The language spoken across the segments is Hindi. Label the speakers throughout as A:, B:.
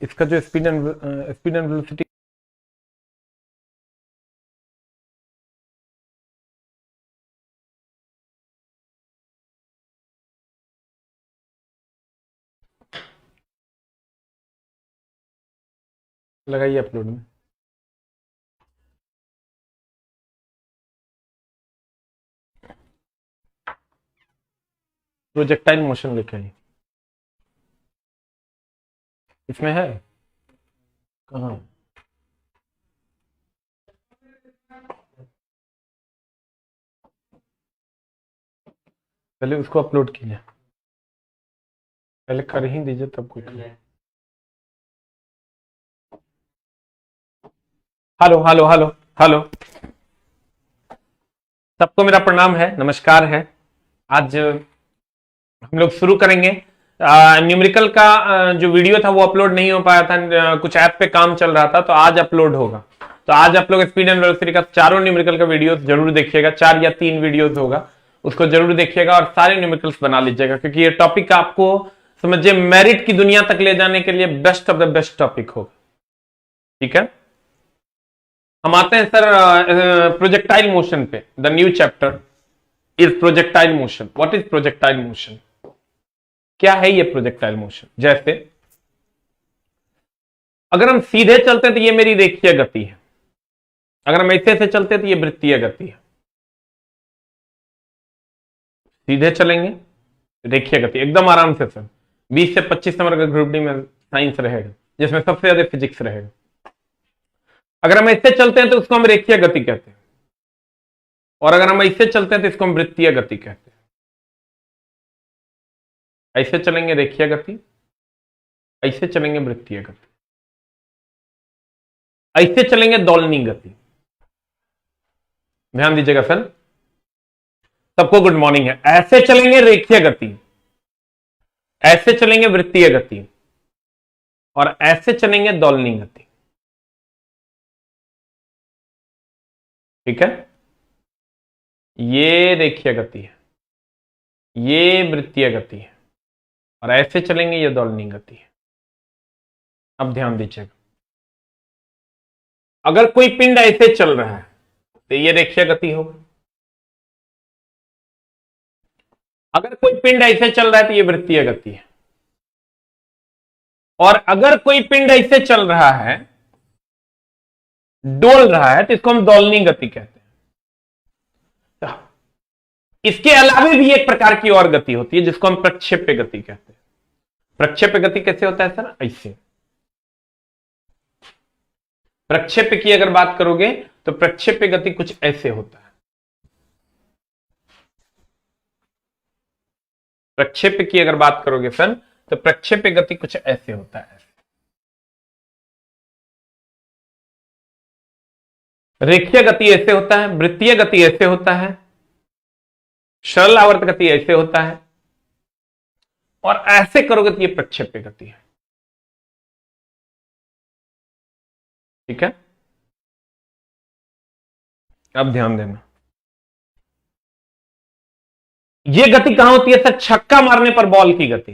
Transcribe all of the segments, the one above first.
A: इसका जो स्पीड एंड वेलोसिटी लगाइए अपलोड में। प्रोजेक्टाइल मोशन लिखा है, इसमें है कहाँ? पहले उसको अपलोड कीजिए, पहले कर ही दीजिए तब कुछ। हेलो हेलो हेलो हेलो, सबको मेरा प्रणाम है, नमस्कार है। आज हम लोग शुरू करेंगे। न्यूमेरिकल का जो वीडियो था वो अपलोड नहीं हो पाया था, कुछ ऐप पे काम चल रहा था, तो आज अपलोड होगा। तो आज आप लोग स्पीड एंड वेलोसिटी का चारों न्यूमेरिकल का वीडियो जरूर देखिएगा, 4 या 3 वीडियोस होगा, उसको जरूर देखिएगा और सारे न्यूमेरिकल्स बना लीजिएगा, क्योंकि ये टॉपिक आपको समझिए मेरिट की दुनिया तक ले जाने के लिए best of the best topic होगा। ठीक है, हम आते हैं सर प्रोजेक्टाइल मोशन पे। The new chapter is projectile motion. What is projectile motion? क्या है ये प्रोजेक्टाइल मोशन? जैसे अगर हम सीधे चलते हैं तो ये मेरी रेखीय गति है, अगर हम ऐसे से चलते हैं तो ये वृत्तीय गति है। सीधे चलेंगे रेखीय गति, एकदम आराम से सर। 20 से 25 नंबर का ग्रुप डी में साइंस रहेगा, जिसमें सबसे ज्यादा फिजिक्स रहेगा। अगर हम ऐसे चलते हैं तो उसको हम रेखीय गति कहते हैं, और अगर हम ऐसे चलते हैं तो इसको हम वृत्तीय गति कहते हैं। ऐसे चलेंगे रेखीय गति, ऐसे चलेंगे वृत्तीय गति, ऐसे चलेंगे दोलनी गति। ध्यान दीजिएगा सर, सबको गुड मॉर्निंग है। ऐसे चलेंगे रेखीय गति, ऐसे चलेंगे वृत्तीय गति, और ऐसे चलेंगे दोलनी गति। ठीक है, ये रेखीय गति है, ये वृत्तीय गति है, और ऐसे चलेंगे ये दोलनी गति है। अब ध्यान दीजिएगा, अगर कोई पिंड ऐसे चल रहा है तो ये रेखीय गति होगा, अगर कोई पिंड ऐसे चल रहा है तो ये वृत्तीय गति है, और अगर कोई पिंड ऐसे चल रहा है, डोल रहा है, तो इसको हम दोलनी गति कहते हैं। इसके अलावा भी एक प्रकार की और गति होती है जिसको हम प्रक्षेप्य गति कहते हैं। प्रक्षेप्य गति कैसे होता है सर? ऐसे। प्रक्षेप्य की अगर बात करोगे तो प्रक्षेप्य गति कुछ ऐसे होता है। प्रक्षेप्य की अगर बात करोगे सर तो प्रक्षेप्य गति कुछ ऐसे होता है। रेखीय गति ऐसे होता है, वृत्तीय गति ऐसे होता है, सरल आवर्त गति ऐसे होता है, और ऐसे करोगे तो ये प्रक्षेप्य गति है। ठीक है, अब ध्यान देना, ये गति कहां होती है सर? छक्का मारने पर बॉल की गति।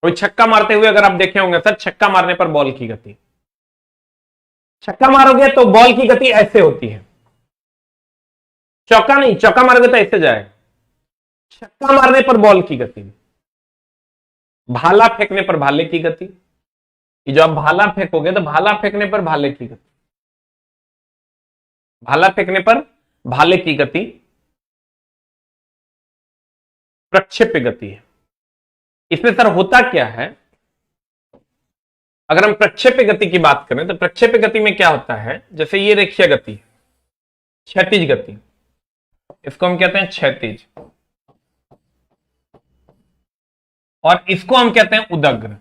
A: कोई छक्का मारते हुए अगर आप देखे होंगे सर, छक्का मारने पर बॉल की गति, छक्का मारोगे तो बॉल की गति ऐसे होती है। चौका नहीं, चौका मारोगे तो ऐसे जाएगा। छक्का मारने पर बॉल की गति, भाला फेंकने पर भाले की गति। जो आप भाला फेंकोगे तो भाला फेंकने पर भाले की गति, भाला फेंकने पर भाले की गति प्रक्षेप्य गति है। इसमें सर होता क्या है? अगर हम प्रक्षेप्य गति की बात करें तो प्रक्षेप्य गति में क्या होता है? जैसे ये रेखीय गति, क्षैतिज गति, इसको हम कहते हैं क्षैतिज, और इसको हम कहते हैं उदग्र।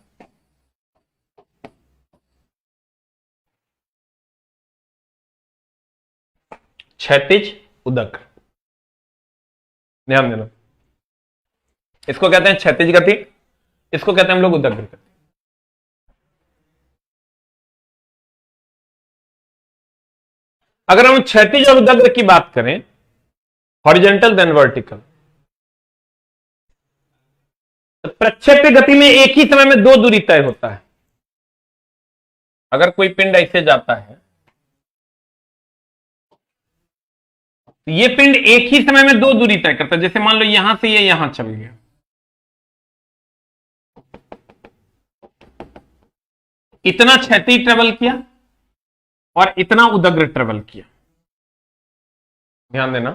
A: क्षैतिज, उदग्र, ध्यान देना। इसको कहते हैं क्षैतिज गति, इसको कहते हैं हम लोग उदग्र गति। अगर हम क्षैतिज और उदग्र की बात करें, हॉरिजॉन्टल देन वर्टिकल, तो प्रक्षेप्य गति में एक ही समय में 2 दूरी तय होता है। अगर कोई पिंड ऐसे जाता है तो ये पिंड एक ही समय में दो दूरी तय करता है। जैसे मान लो यहां से ये यहां चल गया, इतना क्षैतिज ट्रेवल किया और इतना उदग्र ट्रेवल किया। ध्यान देना,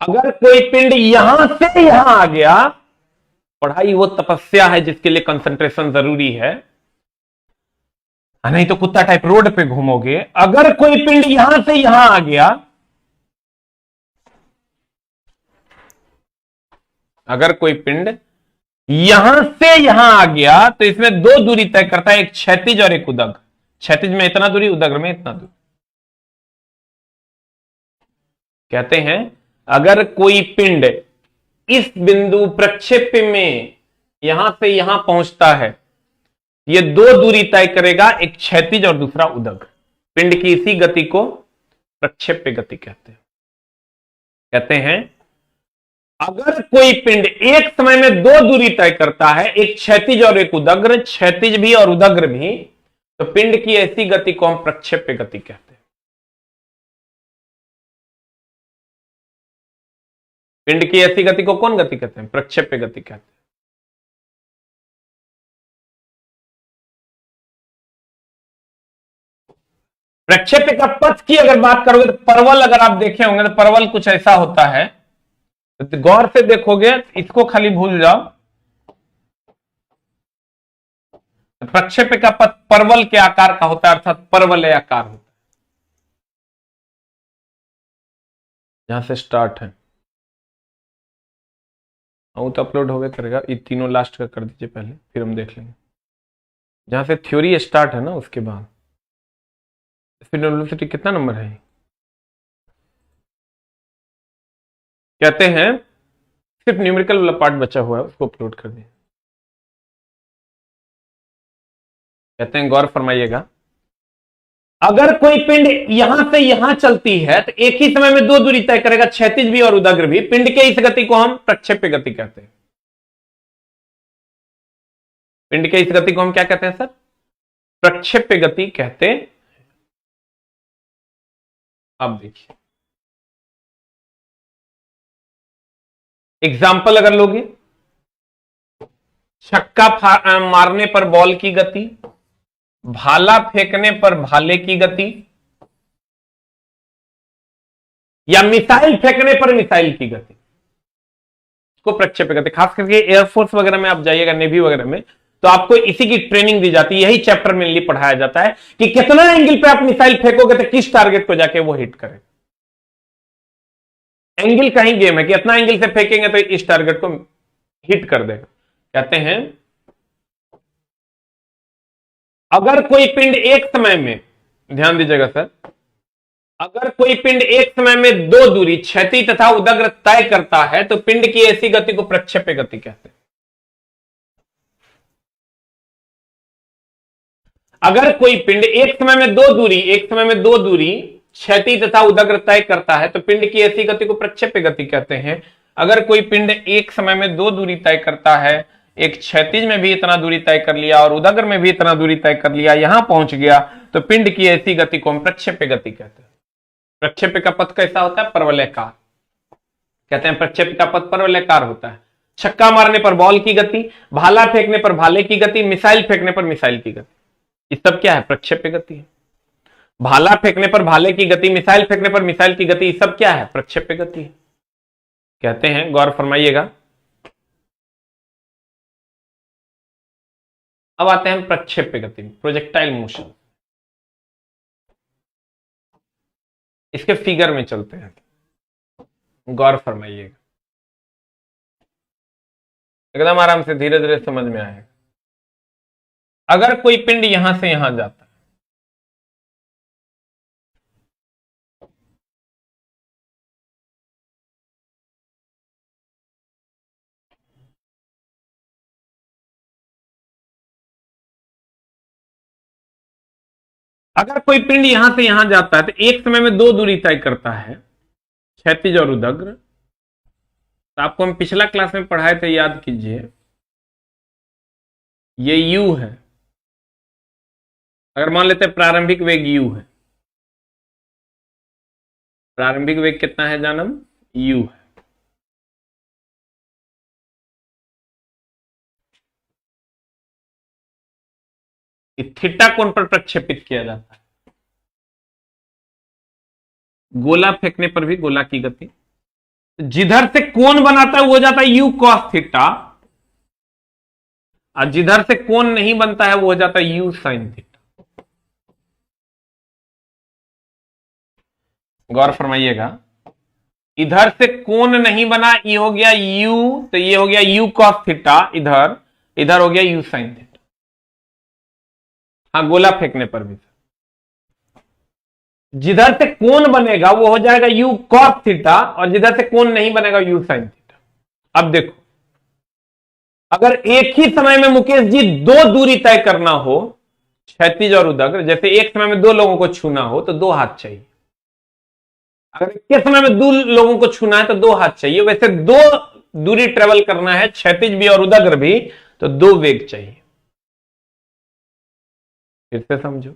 A: अगर कोई पिंड यहां से यहां आ गया, पढ़ाई वो तपस्या है जिसके लिए कंसंट्रेशन जरूरी है, नहीं तो कुत्ता टाइप रोड पे घूमोगे। अगर कोई पिंड यहां से यहां आ गया, अगर कोई पिंड यहां से यहां आ गया तो इसमें दो दूरी तय करता है, एक क्षैतिज और एक उदग्र। क्षैतिज में इतना दूरी, उदग्र में इतना दूरी। कहते हैं अगर कोई पिंड इस बिंदु प्रक्षेप्य में यहां से यहां पहुंचता है, ये दो दूरी तय करेगा, एक क्षैतिज और दूसरा उदग्र। पिंड की इसी गति को प्रक्षेप्य गति कहते हैं। कहते हैं अगर कोई पिंड एक समय में दो दूरी तय करता है, एक क्षैतिज और एक उदग्र, क्षैतिज भी और उदग्र भी, तो पिंड की ऐसी गति को हम प्रक्षेप्य गति कहते हैं। पिंड की ऐसी गति को कौन गति कहते हैं? प्रक्षेप्य गति कहते हैं। प्रक्षेप्य का पथ की अगर बात करोगे तो परवल अगर आप देखे होंगे तो परवल कुछ ऐसा होता है, तो गौर से देखोगे, इसको खाली भूल जाओ। प्रक्षेप्य का पथ परवल के आकार का होता है, अर्थात परवलय आकार होता है। यहां से स्टार्ट है, वो तो अपलोड होगा करेगा, ये तीनों लास्ट का कर दीजिए पहले, फिर हम देख लेंगे। जहां से थ्योरी स्टार्ट है ना, उसके बाद स्पीड वेलोसिटी कितना नंबर है? कहते हैं सिर्फ न्यूमेरिकल वाला पार्ट बचा हुआ है, उसको अपलोड कर दिए। कहते हैं गौर फरमाइएगा, अगर कोई पिंड यहां से यहां चलती है तो एक ही समय में दो दूरी तय करेगा, क्षैतिज भी और उदग्र भी। पिंड के इस गति को हम प्रक्षेप्य गति कहते हैं। पिंड के इस गति को हम क्या कहते हैं सर? प्रक्षेप्य गति कहते हैं। अब देखिए एग्जाम्पल अगर लोगे, छक्का मारने पर बॉल की गति, भाला फेंकने पर भाले की गति, या मिसाइल फेंकने पर मिसाइल की गति, इसको प्रक्षेप्य गति। खास करके एयरफोर्स वगैरह में आप जाइएगा, नेवी वगैरह में, तो आपको इसी की ट्रेनिंग दी जाती है। यही चैप्टर में लिए पढ़ाया जाता है कि कितना एंगल पे आप मिसाइल फेंकोगे तो किस टारगेट को जाके वो हिट करे। एंगल का ही गेम है कि इतना एंगल से फेंकेंगे तो इस टारगेट को हिट कर देगा। कहते हैं अगर कोई पिंड एक समय में, ध्यान दीजिएगा सर, अगर कोई पिंड एक समय में दो दूरी क्षैतिज तथा उदग्र तय करता है तो पिंड की ऐसी गति को प्रक्षेप्य गति कहते हैं। अगर कोई पिंड एक समय में दो दूरी क्षैतिज तथा उदग्र तय करता है तो पिंड की ऐसी गति को प्रक्षेप्य गति कहते हैं। अगर कोई पिंड एक समय में दो दूरी तय करता है, एक क्षैतिज में भी इतना दूरी तय कर लिया और उदग्र में भी इतना दूरी तय कर लिया, यहां पहुंच गया, तो पिंड की ऐसी गति को हम प्रक्षेप्य गति कहते हैं। प्रक्षेप्य का पथ कैसा होता है? परवलयाकार। कहते हैं प्रक्षेप्य का पथ परवलयाकार होता है। छक्का मारने पर बॉल की गति, भाला फेंकने पर भाले की गति, मिसाइल फेंकने पर मिसाइल की गति, ये सब क्या है? प्रक्षेप्य गति है। भाला फेंकने पर भाले की गति, मिसाइल फेंकने पर मिसाइल की गति, ये सब क्या है? प्रक्षेप्य गति है। कहते हैं गौर फरमाइएगा, अब आते हैं प्रक्षेप्य गति, प्रोजेक्टाइल मोशन। इसके फिगर में चलते हैं, गौर फरमाइएगा, एकदम आराम से धीरे धीरे समझ में आएगा। अगर कोई पिंड यहां से यहां जाता है, अगर कोई पिंड यहां से यहां जाता है तो एक समय में दो दूरी तय करता है, क्षैतिज और उदग्र। तो आपको हम पिछला क्लास में पढ़ाए थे, याद कीजिए, ये U है अगर मान लेते हैं प्रारंभिक वेग u है, प्रारंभिक वेग कितना है जानम, u है। थीटा कोण पर प्रक्षेपित किया जाता है। गोला फेंकने पर भी गोला की गति, जिधर से कोण बनाता है वो हो जाता है u cos थीटा, और जिधर से कोण नहीं बनता है वो हो जाता है u sin थीटा। गौर फरमाइएगा, इधर से कोण नहीं बना, ये हो गया u, तो ये हो गया u cos थीटा, इधर इधर हो गया u sin थीटा। हाँ, गोला फेंकने पर भी जिधर से कोण बनेगा वो हो जाएगा u cos थीटा, और जिधर से कोण नहीं बनेगा u sin थीटा। अब देखो, अगर एक ही समय में मुकेश जी दो दूरी तय करना हो, क्षैतिज और उदग्र, जैसे एक समय में दो लोगों को छूना हो तो दो हाथ चाहिए। अगर एक के समय में दो लोगों को छूना है तो दो हाथ चाहिए। वैसे दो दूरी ट्रेवल करना है, क्षैतिज भी और उदग्र भी, तो दो वेग चाहिए। फिर से समझो,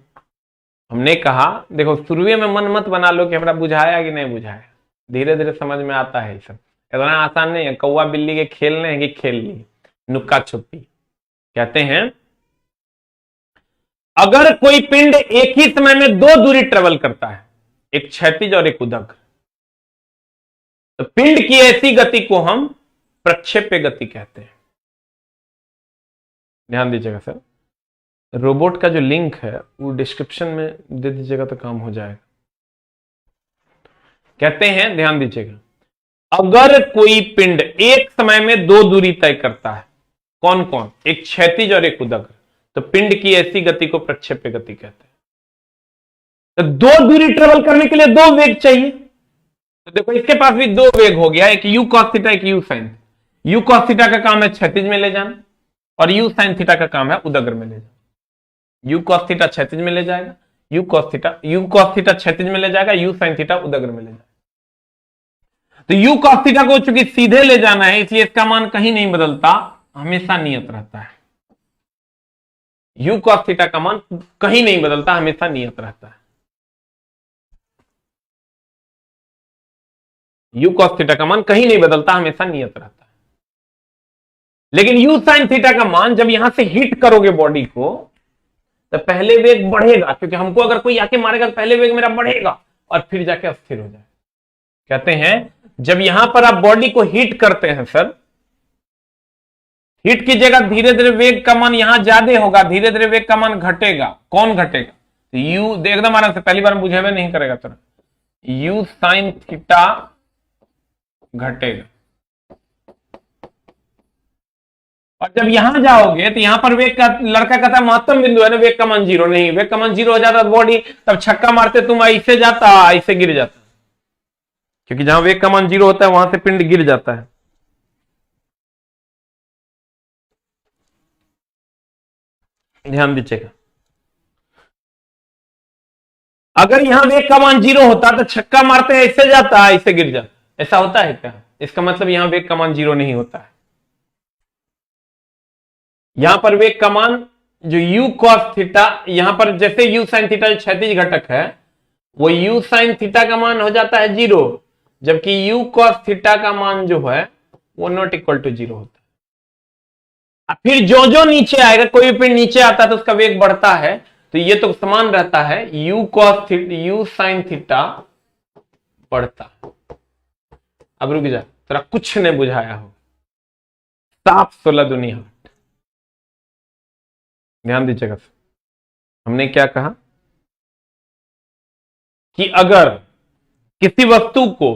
A: हमने कहा, देखो शुरुए में मन मत बना लो कि हमरा बुझाया कि नहीं बुझाया, धीरे धीरे समझ में आता है। सब इतना आसान नहीं है, कौवा बिल्ली के खेलने हैं कि खेल ली, नुक्का छुपी। कहते हैं अगर कोई पिंड एक ही समय में दो दूरी ट्रेवल करता है, एक क्षैतिज और एक उदग्र, तो पिंड की ऐसी गति को हम प्रक्षेप्य गति कहते हैं। ध्यान दीजिएगा सर, रोबोट का जो लिंक है वो डिस्क्रिप्शन में दे दीजिएगा तो काम हो जाएगा। कहते हैं, ध्यान दीजिएगा, अगर कोई पिंड एक समय में दो दूरी तय करता है, कौन कौन, एक क्षैतिज और एक उदग्र, तो पिंड की ऐसी गति को प्रक्षेप्य गति कहते हैं। तो दो दूरी ट्रेवल करने के लिए दो वेग चाहिए। तो देखो इसके पास भी दो वेग हो गया, एक u cos थीटा, एक u sin। u cos theta का काम है क्षैतिज में ले जाना, और u sin थीटा का काम है उदग्र में ले जाना। u cos थीटा क्षैतिज में ले जाएगा, u cos थीटा क्षैतिज में ले जाएगा, u sin थीटा उदग्र में ले जाएगा। तो u cos थीटा को चूंकि सीधे ले जाना है, इसलिए इसका मान कहीं नहीं बदलता, हमेशा नियत रहता है। u cos थीटा का मान कहीं नहीं बदलता, हमेशा नियत रहता है। u cos थीटा का मान कहीं नहीं बदलता, हमेशा नियत रहता है। लेकिन u sin थीटा का मान जब यहां से हिट करोगे बॉडी को, तो पहले वेग बढ़ेगा, क्योंकि हमको अगर कोई आके मारेगा तो पहले वेग मेरा बढ़ेगा और फिर जाके अस्थिर हो जाए। कहते हैं जब यहां पर आप बॉडी को हिट करते हैं सर, हिट कीजिएगा, धीरे धीरे वेग का मान यहां ज्यादा होगा, धीरे धीरे वेग का मान घटेगा। कौन घटेगा? तो u, एकदम आराम से, पहली बार बुझेबे नहीं करेगा सर, u sin थीटा घटेगा। और जब यहां जाओगे तो यहां पर वेग का, लड़का कहता है महत्तम बिंदु है ना, वेग का मान जीरो नहीं, वेग का मान जीरो हो जाता बॉडी, तब छक्का मारते तुम ऐसे जाता, ऐसे गिर जाता, क्योंकि जहां वेग का मान जीरो होता है वहां से पिंड गिर जाता है। ध्यान दीजिएगा, अगर यहां वेग का मान जीरो होता तो छक्का मारते हैं ऐसे जाता, ऐसे गिर जाता। ऐसा होता है क्या? इसका मतलब यहां वेग का मान जीरो नहीं होता है। यहां पर वेग का मान जो u cos थीटा, यहां पर जैसे u sin थीटा क्षैतिज घटक है, वो u sin थीटा का मान हो जाता है जीरो, जबकि u cos थीटा का मान जो है वो नॉट इक्वल टू जीरो होता है। फिर जो जो नीचे आएगा, कोई भी पिंड नीचे आता है तो उसका वेग बढ़ता है, तो ये तो समान रहता है, u cos theta, u sin theta बढ़ता। अब रुक जा, तेरा कुछ नहीं बुझाया हो, साफ 16 दुनिया। ध्यान दीजिएगा, हमने क्या कहा कि अगर किसी वस्तु को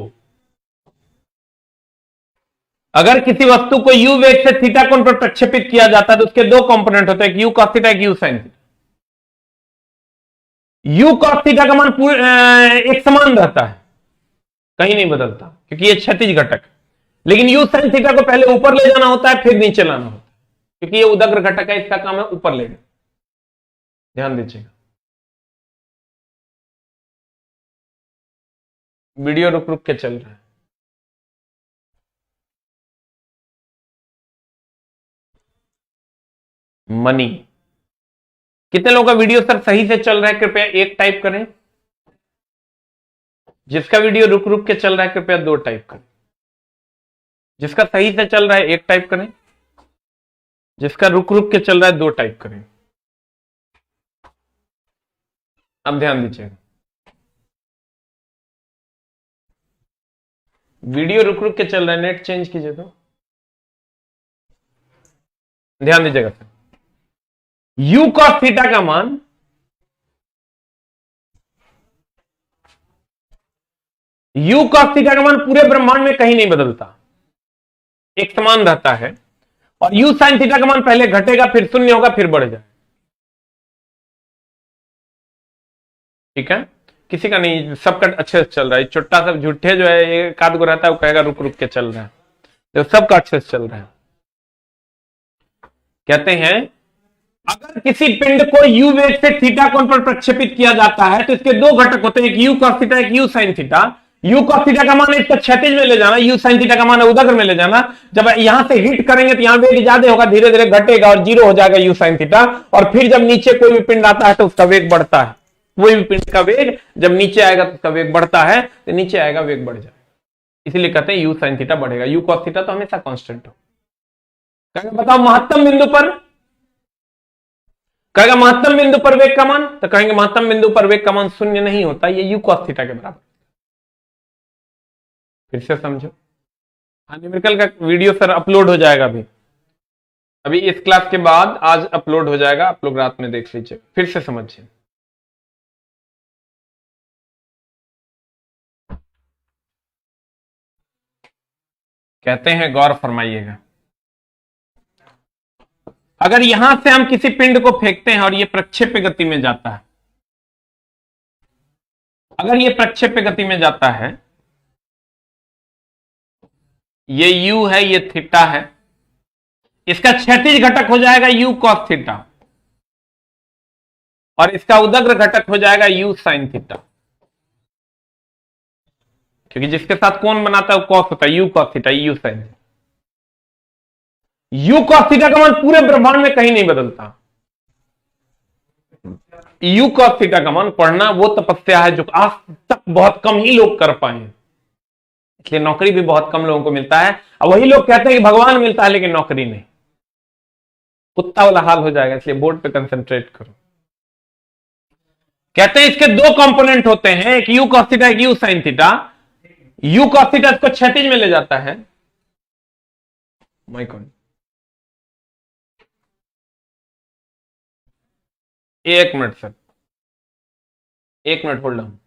A: u वेग से थीटा कोण पर प्रक्षेपित किया जाता है तो उसके दो कंपोनेंट होते हैं, एक u cos थीटा, एक u sin theta. u cos theta का मान एक समान रहता है, कहीं नहीं बदलता, क्योंकि ये क्षैतिज घटक है। लेकिन u sin थीटा को पहले ऊपर ले जाना होता है, फिर नीचे लाना होता है, क्योंकि ये उदग्र घटक है, इसका काम है ऊपर ले जाना। ध्यान दीजिएगा, वीडियो रुक रुक के चल रहा है। मनी कितने लोगों का वीडियो सर सही से चल रहा है, कृपया एक टाइप करें। जिसका वीडियो रुक रुक के चल रहा है कृपया दो टाइप करें। जिसका सही से चल रहा है एक टाइप करें, जिसका रुक रुक के चल रहा है दो टाइप करें। अब ध्यान दीजिएगा, वीडियो रुक रुक के चल रहा है, नेट चेंज कीजिए तो। ध्यान दीजिएगा सर, u cos थीटा का मान u cos थीटा का मान पूरे ब्रह्मांड में कहीं नहीं बदलता, एक समान रहता है। और u sin थीटा का मान पहले घटेगा, फिर शून्य होगा, फिर बढ़ जाए। ठीक है, किसी का नहीं, सबका अच्छे से चल रहा है। छोटा सा झूठे जो है एक आध गो रहता है, वो कहेगा रुक रुक के चल रहा है, तो सबका अच्छे से चल रहा है। कहते हैं अगर किसी पिंड को u वेग से थीटा कोण पर प्रक्षेपित किया जाता है तो इसके दो घटक होते हैं, एक u cos थीटा, एक u sin theta. u cos theta का मान है इसको क्षैतिज में ले जाना, u sin थीटा का मान है उदग्र में ले जाना। जब यहां से हिट करेंगे तो यहां वेग ज्यादा होगा, धीरे धीरे घटेगा और जीरो हो जाएगा u sin थीटा। और फिर जब नीचे कोई भी पिंड आता है तो उसका वेग बढ़ता है। कोई भी पिंड का वेग जब नीचे आएगा तो उसका वेग बढ़ता है, तो नीचे आएगा वेग बढ़ जाएगा। इसीलिए कहते हैं u sin थीटा बढ़ेगा, u cos थीटा तो हमेशा कांस्टेंट हो। बताओ महत्तम बिंदु पर, कहेगा महत्तम बिंदु पर वेग का मान, तो कहेंगे महत्तम बिंदु पर वेग का मान शून्य नहीं होता, ये u cos थीटा के बराबर। फिर से समझो, हाँ न्यूमेरिकल का वीडियो सर अपलोड हो जाएगा अभी इस क्लास के बाद आज अपलोड हो जाएगा, आप लोग रात में देख लीजिए, फिर से समझिए। कहते हैं गौर फरमाइएगा, अगर यहां से हम किसी पिंड को फेंकते हैं और ये प्रक्षेप्य गति में जाता है, अगर ये प्रक्षेप्य गति में जाता है, ये u है, ये थीटा है, इसका क्षैतिज घटक हो जाएगा u cos थीटा और इसका उदग्र घटक हो जाएगा u sin थीटा, क्योंकि जिसके साथ कोण बनाता है वो cos होता है, u cos theta, u sin। u cos theta का मान पूरे ब्रह्मांड में कहीं नहीं बदलता। u cos थीटा का मान पढ़ना वो तपस्या है जो आज तक बहुत कम ही लोग कर पाए हैं, इसलिए नौकरी भी बहुत कम लोगों को मिलता है। और वही लोग कहते हैं कि भगवान मिलता है लेकिन नौकरी नहीं, कुत्ता वाला हाल हो जाएगा। इसलिए बोर्ड पे कंसंट्रेट करो। कहते हैं इसके दो कंपोनेंट होते हैं, एक u cos थीटा, एक u sin theta. u cos theta इसको क्षैतिज में ले जाता है, माइकॉन एक मिनट सर, एक मिनट होल्ड ऑन।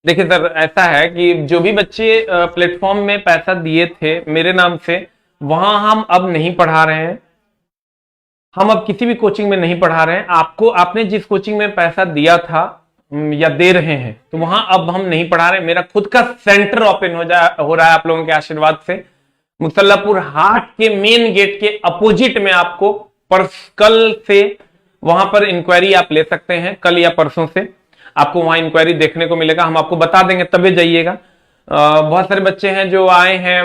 A: देखिए सर, ऐसा है कि जो भी बच्चे प्लेटफॉर्म में पैसा दिए थे मेरे नाम से, वहां हम अब नहीं पढ़ा रहे हैं। हम अब किसी भी कोचिंग में नहीं पढ़ा रहे हैं। आपको, आपने जिस कोचिंग में पैसा दिया था या दे रहे हैं, तो वहां अब हम नहीं पढ़ा रहे हैं। मेरा खुद का सेंटर ओपन हो रहा है आप लोगों के आशीर्वाद से। मुसल्लापुर हाट के मेन गेट के अपोजिट में आपको कल से वहां पर इंक्वायरी आप ले सकते हैं। कल या परसों से आपको वहां इंक्वायरी देखने को मिलेगा, हम आपको बता देंगे, तबे जाइएगा। बहुत सारे बच्चे हैं जो आए हैं,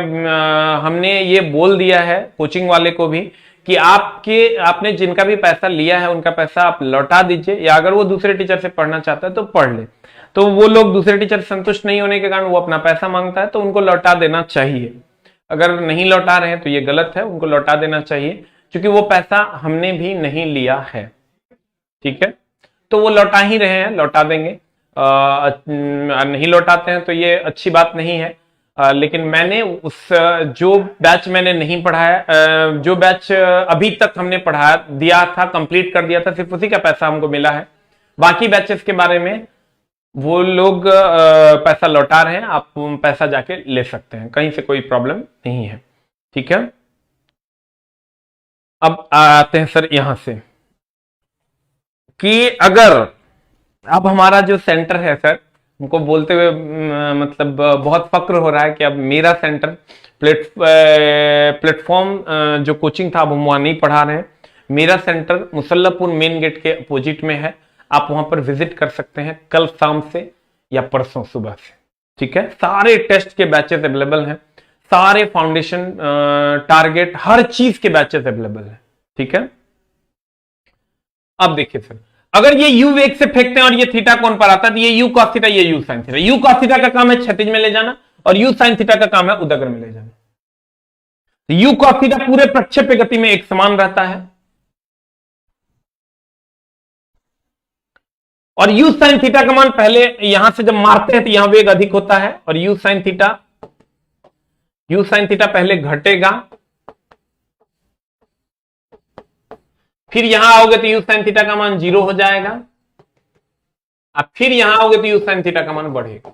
A: हमने ये बोल दिया है कोचिंग वाले को भी कि आपने जिनका भी पैसा लिया है उनका पैसा आप लौटा दीजिए, या अगर वो दूसरे टीचर से पढ़ना चाहता है तो पढ़ ले। तो वो लोग दूसरे टीचर से संतुष्ट नहीं होने के कारण वो अपना पैसा मांगता है, तो उनको लौटा देना चाहिए। अगर नहीं लौटा रहे हैं तो ये गलत है, उनको लौटा देना चाहिए, क्योंकि वो पैसा हमने भी नहीं लिया है। ठीक है, तो वो लौटा ही रहे हैं, लौटा देंगे। नहीं लौटाते हैं तो ये अच्छी बात नहीं है। लेकिन मैंने जो बैच मैंने नहीं पढ़ाया, जो बैच अभी तक हमने पढ़ा दिया था, कंप्लीट कर दिया था, सिर्फ उसी का पैसा हमको मिला है। बाकी बैचेस के बारे में वो लोग पैसा लौटा रहे हैं, आप पैसा जाके ले सकते हैं, कहीं से कोई प्रॉब्लम नहीं है। ठीक है, अब आते हैं सर यहां से कि अगर अब हमारा जो सेंटर है सर, हमको बोलते हुए मतलब बहुत फक्र हो रहा है कि अब मेरा सेंटर प्लेटफॉर्म जो कोचिंग था अब हम वहां नहीं पढ़ा रहे हैं। मेरा सेंटर मुसल्लापुर मेन गेट के अपोजिट में है। आप वहां पर विजिट कर सकते हैं कल शाम से या परसों सुबह से। ठीक है, सारे टेस्ट के बैचेस अवेलेबल हैं, सारे फाउंडेशन, टारगेट, हर चीज के बैचेस अवेलेबल है। ठीक है, अब देखिए सर, अगर ये यू वेग से फेंकते हैं और ये थीटा कोण पर आता है, तो ये यू कॉस थीटा, ये you sine theta. You cos theta का काम है क्षैतिज में ले जाना और यू साइन थीटा का काम है उदग्र में ले जाना। तो यू कॉस थीटा पूरे प्रक्षेप्य गति में एक समान रहता है और यू साइन थीटा का मान पहले यहां से जब मारते हैं तो यहां वेग अधिक होता है और यू साइन थीटा पहले घटेगा, फिर यहां आओगे तो यू साइन थीटा का मान 0 हो जाएगा, अब फिर यहां आओगे तो यू साइन थीटा का मान बढ़ेगा।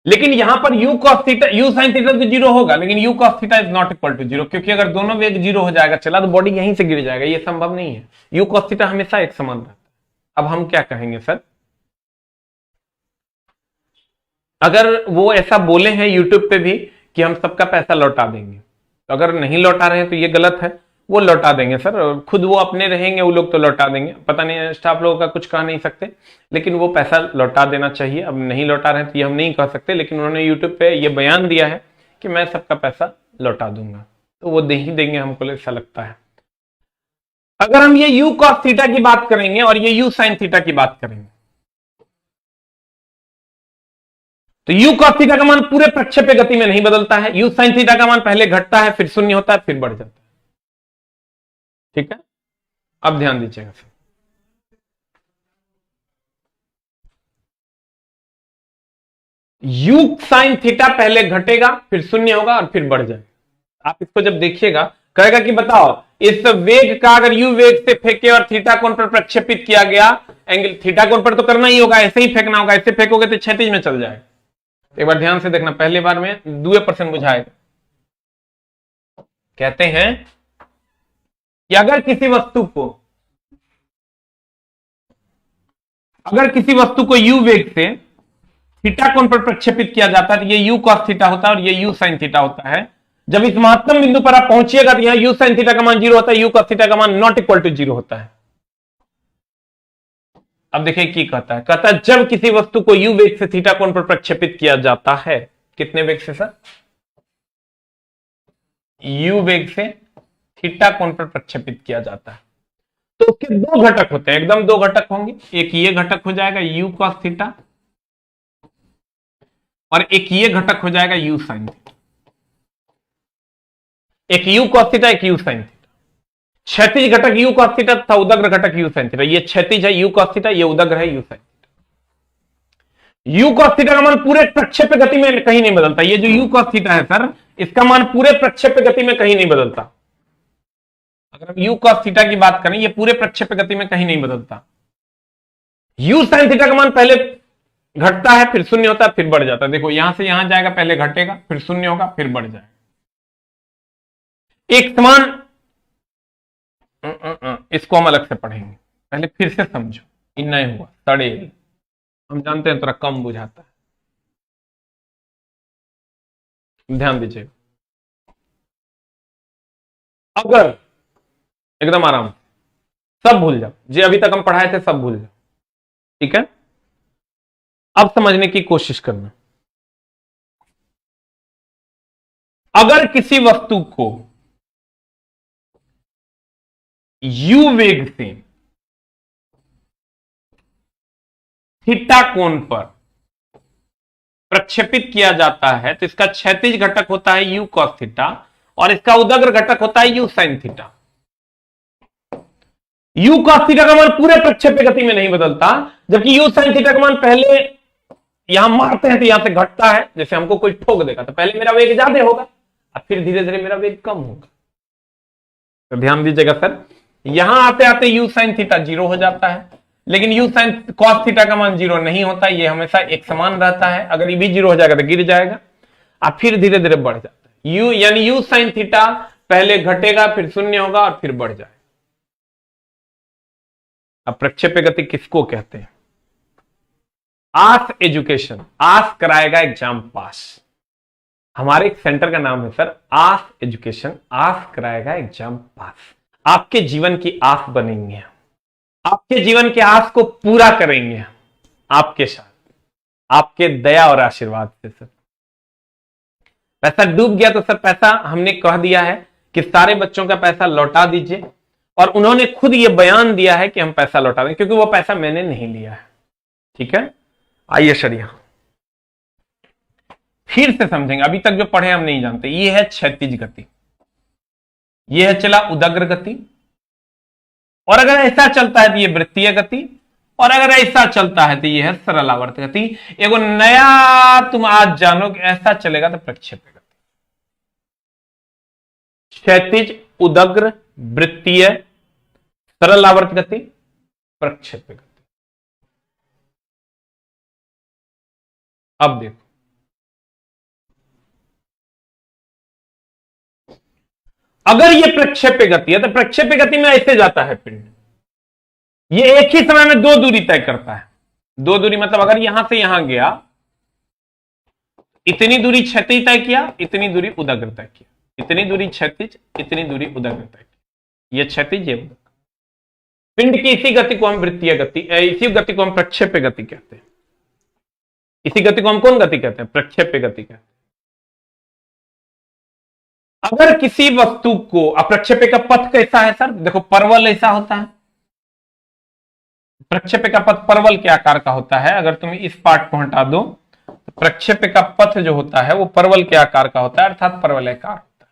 A: लेकिन यहां पर u cos theta, u sine theta तो 0 होगा, लेकिन u cos theta is not equal to 0, क्योंकि अगर दोनों वेग 0 हो जाएगा चला तो बॉडी यहीं से गिर जाएगा, ये संभव नहीं है। यू कॉस थीटा हमेशा एक समान रहता है। अब हम क्या कहेंगे सर, अगर वो ऐसा बोले हैं यूट्यूब पे भी कि हम सबका पैसा लौटा देंगे, तो अगर नहीं लौटा रहे हैं तो ये गलत है। वो लौटा देंगे सर, खुद वो अपने रहेंगे वो लोग तो लौटा देंगे, पता नहीं, स्टाफ लोगों का कुछ कह नहीं सकते, लेकिन वो पैसा लौटा देना चाहिए। अब नहीं लौटा रहे हैं तो ये हम नहीं कह सकते, लेकिन उन्होंने यूट्यूब पे ये बयान दिया है कि मैं सबका पैसा लौटा दूंगा, तो वो दे ही देंगे, हमको ऐसा लगता है। अगर हम ये यू कॉस थीटा की बात करेंगे और ये यू साइन थीटा की बात करेंगे, तो यू कॉस थीटा का मान पूरे प्रक्षेप्य गति में नहीं बदलता है। यू साइन थीटा का मान पहले घटता है, फिर शून्य होता है, फिर बढ़ जाता है। ठीक है, अब ध्यान दीजिएगा सर, यू साइन थीटा पहले घटेगा, फिर शून्य होगा और फिर बढ़ जाएगा। आप इसको जब देखिएगा, कहेगा कि बताओ इस वेग का अगर यू वेग से फेंके और थीटा कोण पर प्रक्षेपित किया गया, एंगल थीटा कोण पर तो करना ही होगा, ऐसे ही फेंकना होगा, ऐसे फेंकोगे तो क्षैतिज में चल जाएगा। एक बार ध्यान से देखना, पहली बार में 2% बुझाएगा। कहते हैं कि अगर किसी वस्तु को यू वेग से थीटा कोण पर प्रक्षेपित किया जाता है तो ये यू कॉस थीटा होता है और ये यू साइन थीटा होता है। जब इस महत्तम बिंदु पर आप पहुंचिएगा तो यहां यू साइन थीटा का मान 0 होता है, यू कॉस थीटा का मान नॉट इक्वल टू 0 होता है। अब देखिए क्या कहता है जब किसी वस्तु को यू वेग से थीटा कोण पर प्रक्षेपित किया जाता है, कितने वेग से सर, यू वेग से थीटा कोण पर प्रक्षेपित किया जाता है, तो उसके दो घटक होते हैं, एकदम दो घटक होंगे। एक ये घटक हो जाएगा यू कॉस थीटा और एक ये घटक हो जाएगा यू साइन थीटा। एक यू कॉस थीटा, एक यू साइन थीटा। क्षैतिज घटक यू कॉस थीटा तथा उदग्र घटक यू साइन थीटा। ये क्षैतिज है यू कॉस थीटा, ये उदग्र है you sine theta. You cos theta का मान पूरे प्रक्षेप्य गति में कहीं नहीं बदलता। ये जो यू कॉस थीटा है सर, इसका मान पूरे प्रक्षेप्य गति में कहीं नहीं बदलता। अगर हम यू कॉस थीटा की बात करें, ये पूरे प्रक्षेप्य गति में कहीं नहीं बदलता। u sin थीटा का मान पहले घटता है फिर शून्य होता है फिर बढ़ जाता है। देखो यहां से यहां जाएगा, पहले घटेगा फिर शून्य होगा फिर बढ़ जाएगा। एक समान, इसको हम अलग से पढ़ेंगे, पहले फिर से समझो। इन नहीं हुआ सड़ेल, हम जानते हैं थोड़ा कम बुझाता है, ध्यान दीजिएगा। अगर एकदम आराम, सब भूल जाओ, जो अभी तक हम पढ़ाए थे सब भूल जाओ, ठीक है। अब समझने की कोशिश करना। अगर किसी वस्तु को u वेग से थीटा कोण पर प्रक्षेपित किया जाता है तो इसका क्षैतिज घटक होता है u cos थीटा और इसका उदग्र घटक होता है u sin theta. u cos theta का मान पूरे प्रक्षेप्य गति में नहीं बदलता, जबकि u sin थीटा का मान पहले यहां मारते हैं तो यहां से घटता है। जैसे हमको कोई ठोक देगा तो पहले मेरा वेग ज्यादा होगा और फिर धीरे धीरे मेरा वेग कम होगा। तो ध्यान दीजिएगा सर, यहां आते आते u sin थीटा 0 हो जाता है, लेकिन u sin cos थीटा का मान 0 नहीं होता, ये हमेशा एक समान रहता है। अगर ये भी 0 हो जाएगा तो गिर जाएगा और फिर धीरे धीरे बढ़ जाता है। u यानी u sin थीटा पहले घटेगा फिर शून्य होगा और फिर बढ़ जाएगा। अब प्रक्षेप्य गति किसको कहते हैं? आस एजुकेशन, आस कराएगा एग्जाम पास। हमारे एक सेंटर का नाम है सर आस एजुकेशन, आस कराएगा एग्जाम पास। आपके जीवन की आस बनेंगे, आपके जीवन के आस को पूरा करेंगे आपके साथ, आपके दया और आशीर्वाद से। सर पैसा डूब गया तो सर पैसा हमने कह दिया है कि सारे बच्चों का पैसा लौटा दीजिए, और उन्होंने खुद ये बयान दिया है कि हम पैसा लौटा दें, क्योंकि वो पैसा मैंने नहीं लिया है। ठीक है, आइए सर यहां फिर से समझेंगे। अभी तक जो पढ़े हम नहीं जानते। ये है क्षैतिज गति, ये है चला उदग्र गति, और अगर ऐसा चलता है तो ये वृत्तीय गति, और अगर ऐसा चलता है तो ये है सरलावर्त गति। एगो नया तुम आज जानो कि ऐसा चलेगा तो प्रक्षेप्य गति। क्षैतिज, उदग्र, वृत्तीय, सरलावर्त गति, प्रक्षेप्य गति। अब देखो, अगर ये प्रक्षेप्य गति है तो प्रक्षेप्य गति में ऐसे जाता है पिंड, ये एक ही समय में दो दूरी तय करता है। दो दूरी मतलब अगर यहां से यहां गया, इतनी दूरी क्षैतिज तय किया, इतनी दूरी उदग्र तय किया, इतनी दूरी क्षैतिज, इतनी दूरी उदग्र तय किया। ये क्षैतिज, ये उदग्र। पिंड की इसी गति को हम वृत्तीय गति, इसी गति को हम प्रक्षेप्य गति कहते हैं। इसी गति को हम कौन गति कहते हैं? प्रक्षेप्य गति कहते हैं। अगर किसी वस्तु को, प्रक्षेप्य का पथ कैसा है सर? देखो परवल ऐसा होता है, प्रक्षेप्य का पथ परवल के आकार का होता है। अगर तुम इस पार्ट को हटा दो तो प्रक्षेप्य का पथ जो होता है वो परवल के आकार का होता है, अर्थात परवलयाकार होता है।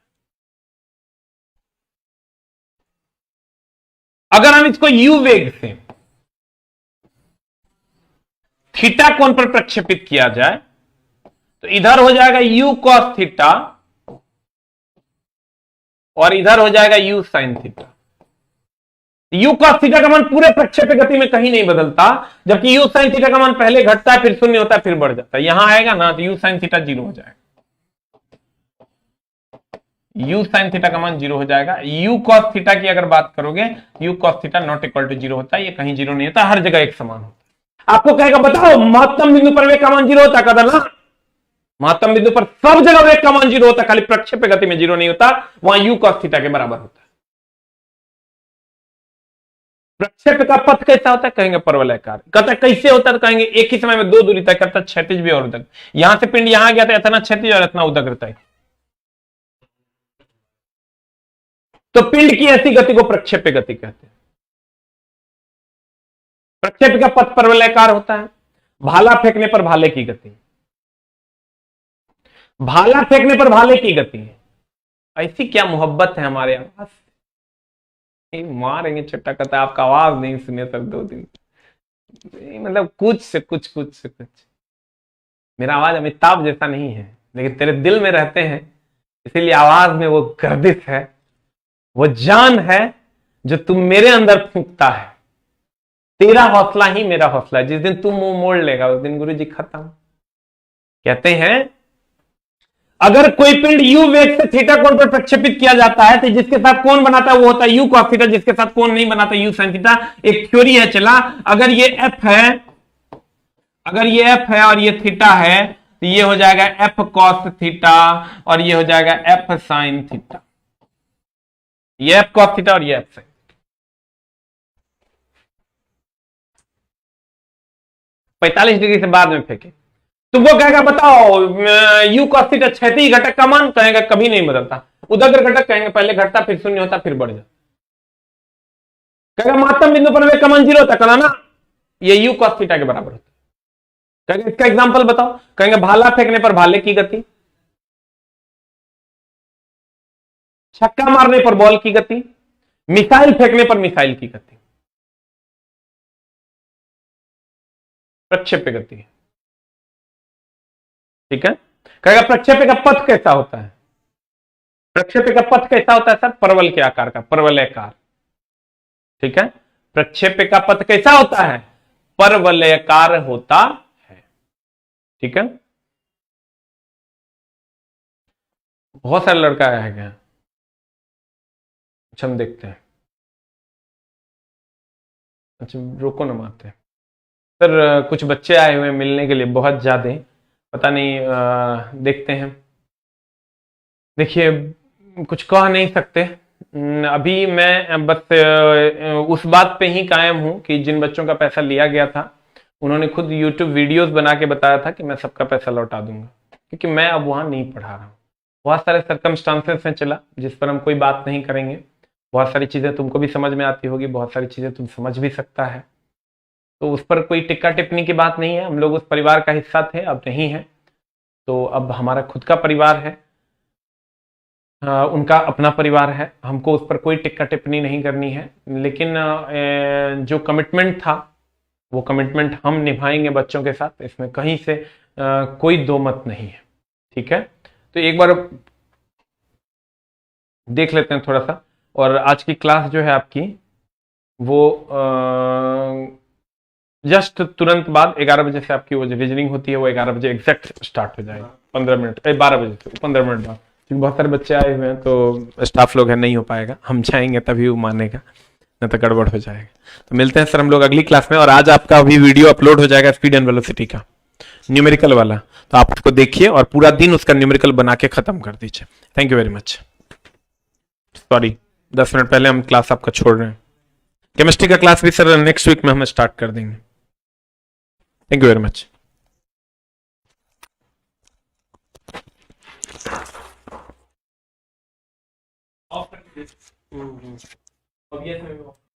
A: अगर हम इसको u वेग से थीटा कोण पर प्रक्षेपित किया जाए तो इधर हो जाएगा u cos थीटा और इधर हो जाएगा u sin theta. u cos theta का मान पूरे प्रक्षेप्य गति में कहीं नहीं बदलता, जबकि u sin थीटा का मान पहले घटता है फिर शून्य होता है फिर बढ़ जाता है। यहां आएगा ना तो u sin थीटा 0 हो जाएगा, u sin थीटा का मान 0 हो जाएगा। u cos थीटा की अगर बात करोगे, u cos theta not equal to 0 होता है, ये कहीं 0 नहीं होता, हर जगह एक समान होता है। आपको कहेगा बताओ महत्तम बिंदु पर वेग का मान 0 होता है, ना महत्तम बिंदु पर सब जगह वेग का मान 0 होता है, खाली प्रक्षेप्य गति में 0 नहीं होता, वहां u cos थीटा के बराबर होता है। प्रक्षेप्य का पथ कैसा होता है? कहेंगे परवलयाकार। कहता है कैसे होता है? तो कहेंगे एक ही समय में दो दूरी तय करता है, क्षैतिज भी और उदग्र। यहां से पिंड यहां गया था, इतना क्षैतिज और इतना उदग्र तय। तो पिंड की ऐसी गति को प्रक्षेप्य गति कहते हैं। प्रक्षेप्य का पथ परवलयाकार होता है। भाला फेंकने पर भाले की गति, भाला फेंकने पर भाले की गति। ऐसी क्या मोहब्बत है हमारे आवाज से, मारेंगे चट्टा। कहता आपका आवाज नहीं सुने सर 2 दिन, मतलब कुछ से कुछ, कुछ से कुछ। मेरा आवाज अमिताभ जैसा नहीं है, लेकिन तेरे दिल में रहते हैं, इसीलिए आवाज में वो गर्दिश है, वो जान है जो तुम मेरे अंदर फूंकता है। तेरा हौसला ही मेरा हौसला है, जिस दिन तू मुंह मोड़ लेगा उस दिन गुरुजी खत्म। कहते हैं अगर कोई पिंड u वेग से थीटा कोण पर प्रक्षेपित किया जाता है तो जिसके साथ कोण बनाता है वो होता है u cos थीटा, जिसके साथ कोण नहीं बनाता u sin थीटा। एक थ्योरी है चला, अगर ये f है, अगर ये f है और ये थीटा है तो ये हो जाएगा f cos थीटा और ये हो जाएगा f sin थीटा। ये f cos थीटा और ये f sin। पैंतालीस डिग्री से बाद में फेंके तो वो कहेगा बताओ u cos थीटा क्षैतिज घटक का मान, कहेगा कभी नहीं बदलता। उदग्र घटक कहेंगे पहले घटता फिर शून्य होता फिर बढ़ जाता। कहेगा महत्तम बिंदु पर वे का मान 0 होता, कहना ना ये u cos थीटा के बराबर होता है। कहेंगे इसका एग्जांपल बताओ, कहेंगे भाला फेंकने पर भाले की गति, छक्का मारने पर बॉल की गति, मिसाइल फेंकने पर मिसाइल की गति, प्रक्षेप्य गति है। ठीक है, कहेगा प्रक्षेप्य का पथ कैसा होता है, प्रक्षेप्य का पथ कैसा होता है सर, परवल के आकार का, परवलयाकार। ठीक है, प्रक्षेप्य का पथ कैसा होता है, परवलयाकार होता है। ठीक है, बहुत सारा लड़का आया है क्या, अच्छा हम देखते हैं। अच्छा रोको ना मारते सर, कुछ बच्चे आए हुए हैं मिलने के लिए बहुत ज्यादा, पता नहीं देखते हैं। देखिए कुछ कह नहीं सकते, अभी मैं बस उस बात पे ही कायम हूं कि जिन बच्चों का पैसा लिया गया था उन्होंने खुद YouTube वीडियोस बना के बताया था कि मैं सबका पैसा लौटा दूंगा, क्योंकि मैं अब वहां नहीं पढ़ा रहा हूं। बहुत सारे सर्कमस्टांसेस में चला जिस पर हम कोई बात नहीं करेंगे। बहुत सारी चीजें तुमको भी समझ में आती होगी, बहुत सारी चीजें तुम समझ भी सकता है, तो उस पर कोई टिक्का टिप्पणी की बात नहीं है। हम लोग उस परिवार का हिस्सा थे, अब नहीं है, तो अब हमारा खुद का परिवार है, उनका अपना परिवार है, हमको उस पर कोई टिक्का टिप्पणी नहीं करनी है। लेकिन जो कमिटमेंट था वो कमिटमेंट हम निभाएंगे बच्चों के साथ, इसमें कहीं से कोई दो मत नहीं है। ठीक है, तो एक बार देख लेते हैं थोड़ा सा। और आज की क्लास जो है आपकी वो जस्ट तुरंत बाद 11 बजे से आपकी वो जो रीजनिंग होती है वो 11 बजे एग्जैक्ट स्टार्ट हो जाएगी, 15 मिनट 12 बजे से 15 मिनट बाद, क्योंकि बहुत सारे बच्चे आए हुए हैं तो स्टाफ लोग है, नहीं हो पाएगा, हम जाएंगे तभी वो मानेगा, नहीं तो गड़बड़ हो जाएगा। तो मिलते हैं सर हम लोग अगली क्लास में। और आज आपका अभी वीडियो अपलोड हो जाएगा स्पीड एंड वेलोसिटी का, न्यूमेरिकल वाला, तो आप उसको देखिए और पूरा दिन उसका न्यूमेरिकल बना के खत्म कर दीजिए। Thank you very much. Sorry 10 minute पहले हम क्लास आपका छोड़ रहे हैं। केमिस्ट्री का क्लास भी सर नेक्स्ट वीक में हम स्टार्ट कर देंगे। Thank you very much. अब